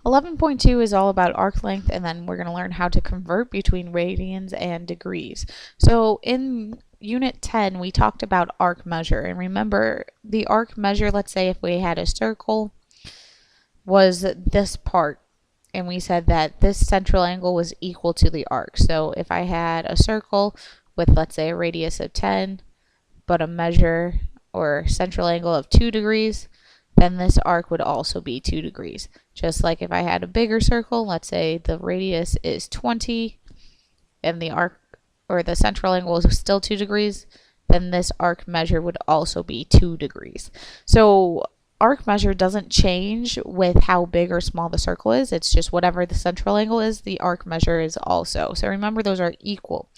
11.2 is all about arc length, and then we're going to learn how to convert between radians and degrees. So in Unit 10, we talked about arc measure. And remember, the arc measure, let's say if we had a circle, was this part. And we said that this central angle was equal to the arc. So if I had a circle with, let's say, a radius of 10, but a measure or central angle of 2 degrees, then this arc would also be 2 degrees. Just like if I had a bigger circle, let's say the radius is 20 and the arc or the central angle is still 2 degrees, then this arc measure would also be 2 degrees. So arc measure doesn't change with how big or small the circle is. It's just whatever the central angle is, the arc measure is also. So remember, those are equal.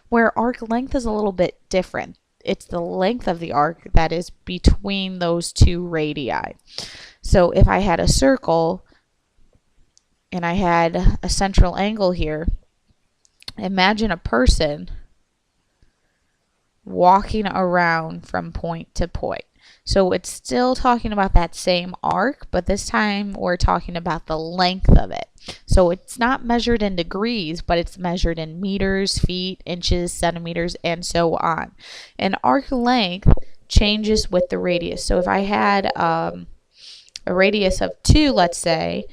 Where arc length is a little bit different. It's the length of the arc that is between those two radii. So if I had a circle and I had a central angle here, imagine a person walking around from point to point. So it's still talking about that same arc, but this time we're talking about the length of it. So it's not measured in degrees, but it's measured in meters, feet, inches, centimeters, and so on. And arc length changes with the radius. So if I had a radius of 2, let's say,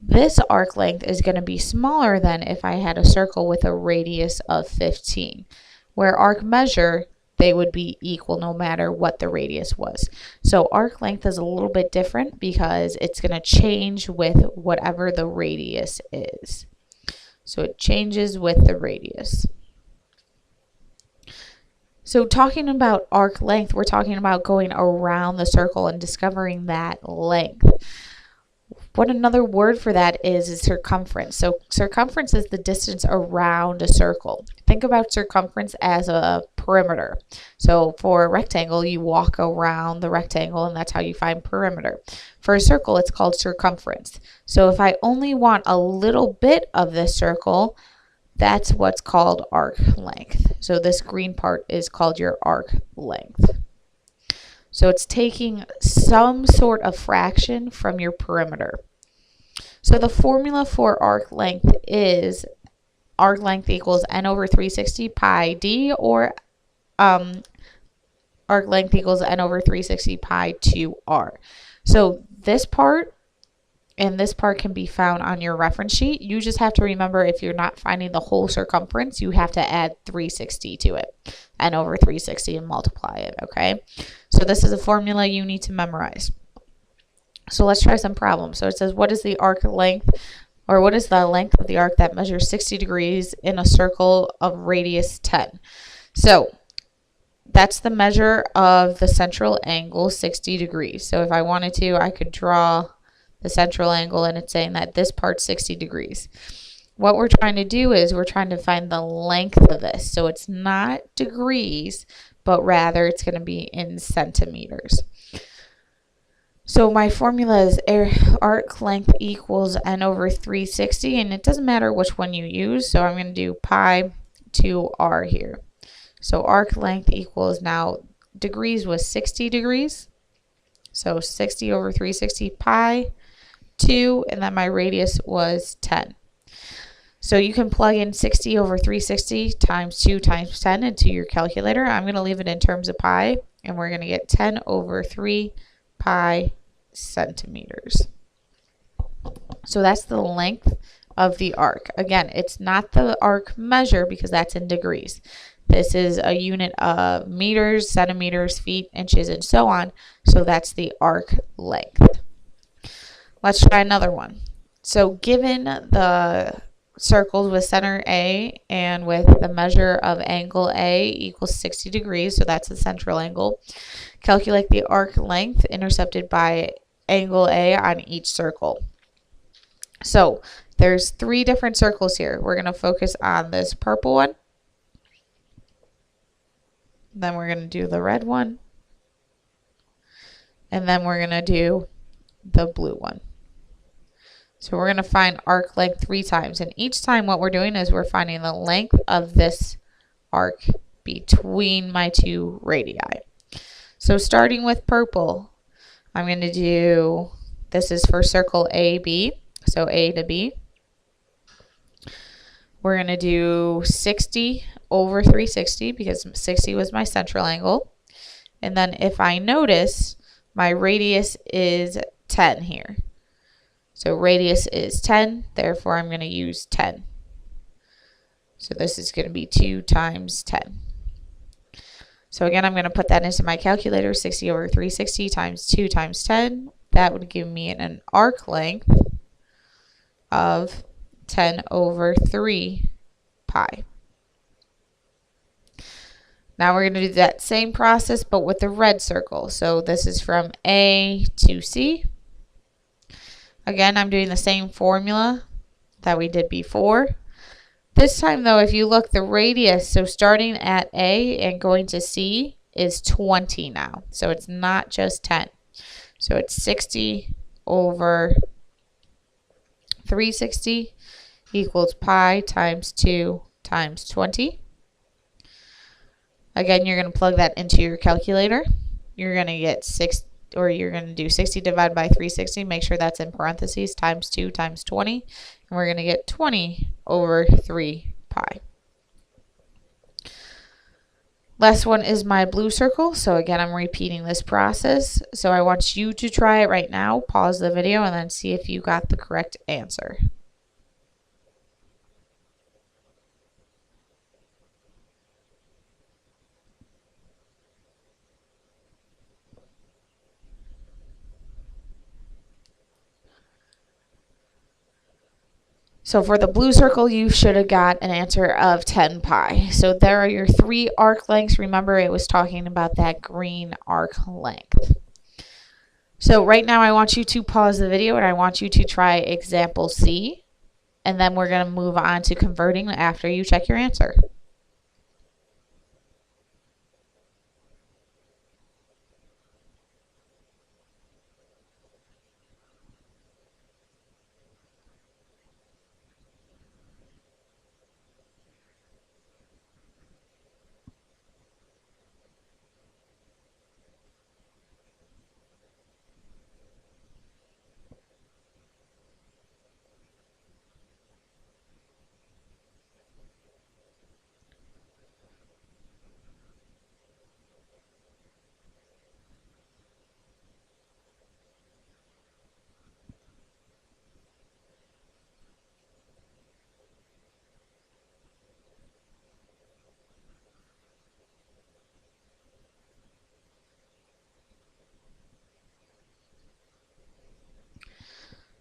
this arc length is going to be smaller than if I had a circle with a radius of 15. Where arc measure, they would be equal no matter what the radius was. So arc length is a little bit different because it's going to change with whatever the radius is. So it changes with the radius. So talking about arc length, we're talking about going around the circle and discovering that length. What another word for that is circumference. So circumference is the distance around a circle. Think about circumference as a perimeter. So for a rectangle, you walk around the rectangle, and that's how you find perimeter. For a circle, it's called circumference. So if I only want a little bit of this circle, that's what's called arc length. So this green part is called your arc length. So it's taking some sort of fraction from your perimeter. So the formula for arc length is arc length equals n over 360 pi d, or arc length equals n over 360 pi 2r. So this part and this part can be found on your reference sheet. You just have to remember, if you're not finding the whole circumference, you have to add 360 to it, n over 360, and multiply it, okay? So this is a formula you need to memorize. So let's try some problems. So it says, what is the arc length, or what is the length of the arc that measures 60 degrees in a circle of radius 10? So that's the measure of the central angle, 60 degrees. So if I wanted to, I could draw the central angle, and it's saying that this part's 60 degrees. What we're trying to do is we're trying to find the length of this. So it's not degrees, but rather it's going to be in centimeters. So my formula is arc length equals n over 360, and it doesn't matter which one you use. So I'm going to do pi 2r here. So arc length equals, now degrees was 60 degrees. So 60 over 360 pi 2, and then my radius was 10. So you can plug in 60 over 360 times 2 times 10 into your calculator. I'm going to leave it in terms of pi, and we're going to get 10 over 3 pi centimeters. So that's the length of the arc. Again, it's not the arc measure because that's in degrees. This is a unit of meters, centimeters, feet, inches, and so on. So that's the arc length. Let's try another one. So given the circles with center A and with the measure of angle A equals 60 degrees, so that's the central angle, calculate the arc length intercepted by angle A on each circle. So there's 3 different circles here. We're going to focus on this purple one. Then we're going to do the red one. And then we're going to do the blue one. So we're going to find arc length 3 times. And each time what we're doing is we're finding the length of this arc between my 2 radii. So starting with purple, I'm going to do This is for circle AB, so A to B. We're going to do 60 over 360 because 60 was my central angle. And then if I notice, my radius is 10 here. So radius is 10, therefore I'm going to use 10. So this is going to be 2 times 10. So again, I'm going to put that into my calculator, 60 over 360 times 2 times 10. That would give me an arc length of 10 over 3 pi. Now we're going to do that same process, but with the red circle. So this is from A to C. Again, I'm doing the same formula that we did before. This time though, if you look, the radius, so starting at A and going to C is 20 now. So it's not just 10. So it's 60 over 360 equals pi times 2 times 20. Again, you're going to plug that into your calculator. You're going to get you're going to do 60 divided by 360. Make sure that's in parentheses, times 2 times 20. And we're going to get 20 over 3 pi. Last one is my blue circle. So again, I'm repeating this process. So I want you to try it right now. Pause the video and then see if you got the correct answer. So for the blue circle, you should have got an answer of 10 pi. So there are your 3 arc lengths. Remember, it was talking about that green arc length. So right now, I want you to pause the video and I want you to try example C. And then we're going to move on to converting after you check your answer.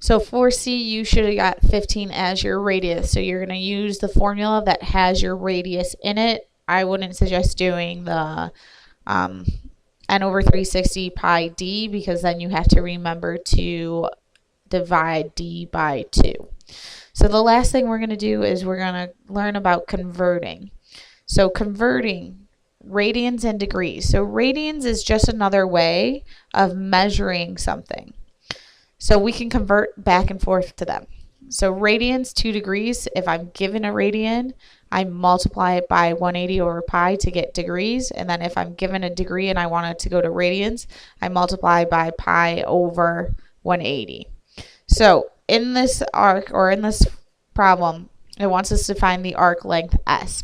So for C, you should have got 15 as your radius. So you're going to use the formula that has your radius in it. I wouldn't suggest doing the n over 360 pi d, because then you have to remember to divide d by 2. So the last thing we're going to do is we're going to learn about converting. So converting radians and degrees. So radians is just another way of measuring something. So we can convert back and forth to them. So radians, 2 degrees, if I'm given a radian, I multiply it by 180 over pi to get degrees. And then if I'm given a degree and I want it to go to radians, I multiply by pi over 180. So in this arc, or in this problem, it wants us to find the arc length S.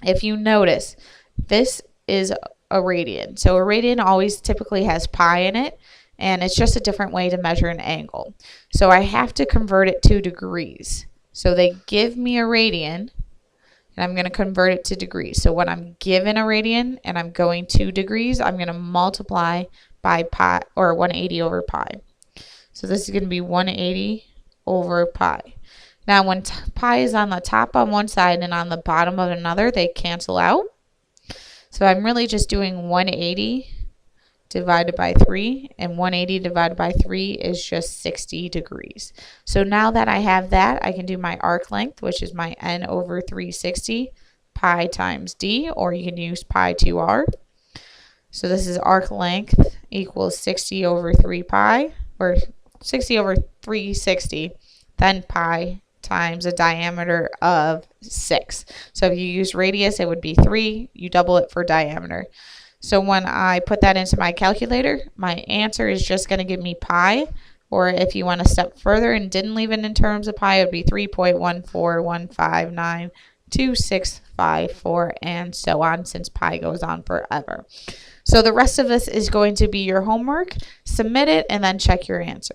If you notice, this is a radian. So a radian always typically has pi in it. And it's just a different way to measure an angle. So I have to convert it to degrees. So they give me a radian, and I'm going to convert it to degrees. So when I'm given a radian and I'm going 2 degrees, I'm going to multiply by pi, or 180 over pi. So this is going to be 180 over pi. Now when pi is on the top on one side and on the bottom of another, they cancel out. So I'm really just doing 180 divided by 3, and 180 divided by 3 is just 60 degrees. So now that I have that, I can do my arc length, which is my n over 360 pi times d, or you can use pi 2r. So this is arc length equals 60 over 3 pi, or 60 over 360, then pi times a diameter of 6. So if you use radius, it would be 3. You double it for diameter. So when I put that into my calculator, my answer is just going to give me pi Or if you want to step further and didn't leave it in terms of pi, it would be 3.141592654, and so on, since pi goes on forever. So the rest of this is going to be your homework. Submit it and then check your answer.